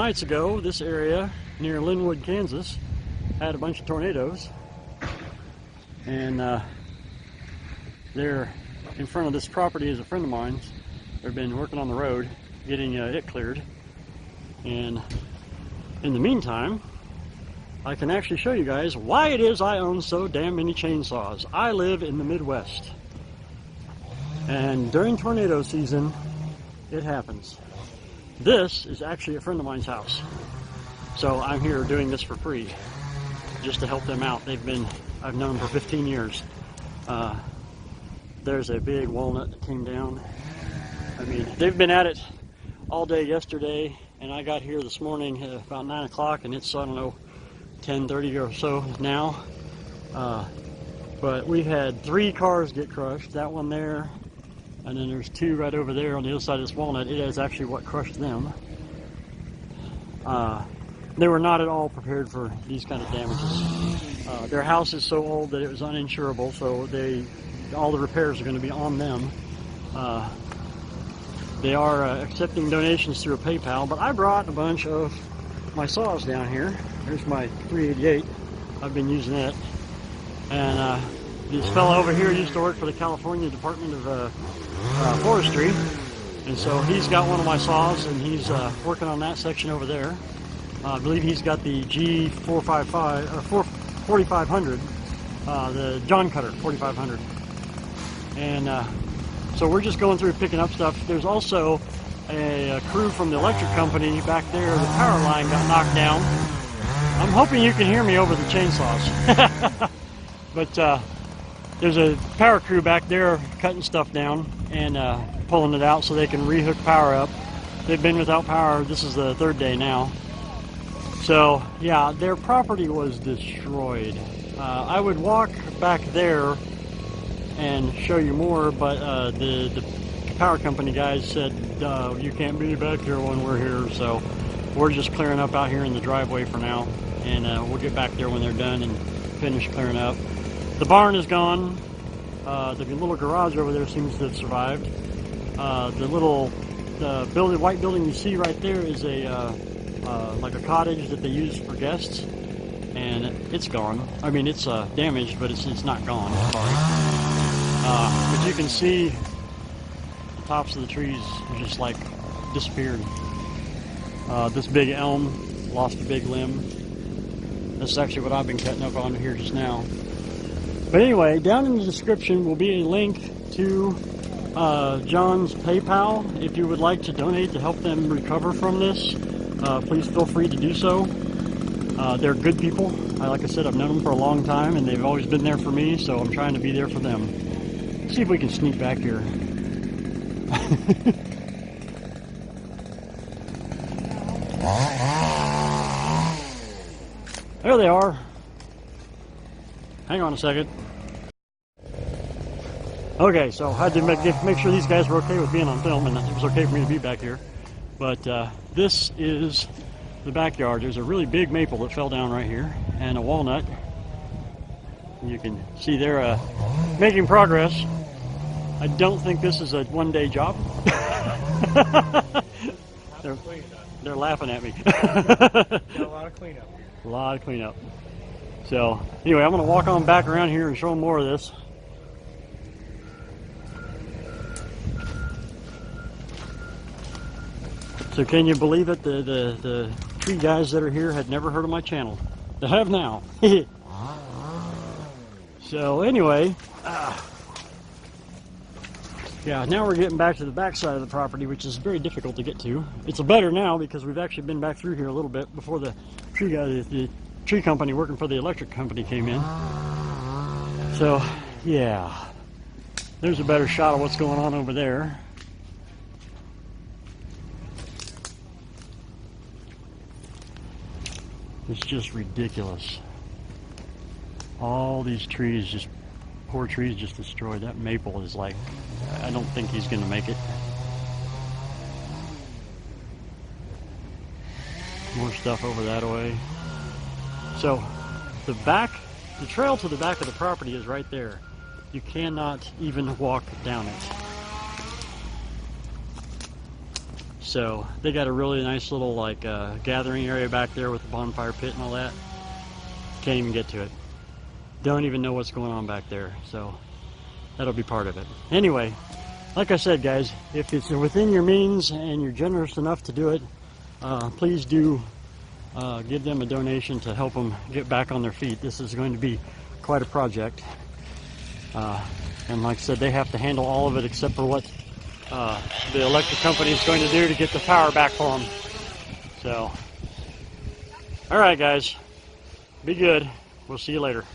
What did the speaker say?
nights ago, this area near Linwood, Kansas, had a bunch of tornadoes, and there in front of this property is a friend of mine's. They've been working on the road, getting it cleared, and in the meantime, I can actually show you guys why it is I own so damn many chainsaws. I live in the Midwest, and during tornado season, it happens. This is actually a friend of mine's house, so I'm here doing this for free, just to help them out. I've known them for 15 years. There's a big walnut that came down. I mean, they've been at it all day yesterday, and I got here this morning about 9 o'clock, and it's, I don't know, 10:30 or so now. But we had 3 cars get crushed, that one there, and then there's 2 right over there on the other side of this walnut. It is actually what crushed them. They were not at all prepared for these kind of damages. Their house is so old that it was uninsurable, so all the repairs are going to be on them. They are accepting donations through a PayPal, but I brought a bunch of my saws down here. There's my 388. I've been using it. And this fellow over here used to work for the California Department of Forestry, and so he's got one of my saws, and he's working on that section over there. I believe he's got the G455 or 4500, the John Cutter 4500, and so we're just going through picking up stuff. There's also a crew from the electric company back there. The power line got knocked down. I'm hoping you can hear me over the chainsaws. But there's a power crew back there cutting stuff down and pulling it out so they can rehook power up. They've been without power. This is the 3rd day now. So yeah, their property was destroyed. I would walk back there and show you more, but the power company guys said you can't be back here when we're here, so we're just clearing up out here in the driveway for now, and we'll get back there when they're done and finish clearing up. The barn is gone. The little garage over there seems to have survived. The little white building you see right there is like a cottage that they use for guests, and it's gone. I mean, it's damaged, but it's not gone. Sorry. But you can see the tops of the trees are just like disappeared. This big elm lost a big limb. This is actually what I've been cutting up on here just now. But anyway, down in the description will be a link to John's PayPal. If you would like to donate to help them recover from this, please feel free to do so. They're good people. Like I said, I've known them for a long time, and they've always been there for me, so I'm trying to be there for them. Let's see if we can sneak back here. There they are. Hang on a second. Okay, so I had to make sure these guys were okay with being on film, and it was okay for me to be back here. But this is the backyard. There's a really big maple that fell down right here, and a walnut. You can see they're making progress. I don't think this is a one-day job. They're laughing at me. Got a lot of cleanup here. A lot of cleanup. So anyway, I'm going to walk on back around here and show them more of this. So can you believe it? The tree guys that are here had never heard of my channel. They have now. So anyway, yeah, now we're getting back to the back side of the property, which is very difficult to get to. It's better now because we've actually been back through here a little bit before the tree guy, the tree company working for the electric company came in. So yeah, there's a better shot of what's going on over there. It's just ridiculous. All these trees, just poor trees, just destroyed. That maple is like, I don't think he's going to make it. More stuff over that way. So the trail to the back of the property is right there. You cannot even walk down it. So they got a really nice little like gathering area back there with the bonfire pit and all that. Can't even get to it. Don't even know what's going on back there. So that'll be part of it. Anyway, like I said, guys, if it's within your means and you're generous enough to do it, please do give them a donation to help them get back on their feet. This is going to be quite a project. And like I said, they have to handle all of it except for what the electric company is going to do to get the power back for them. So, all right, guys, be good. We'll see you later.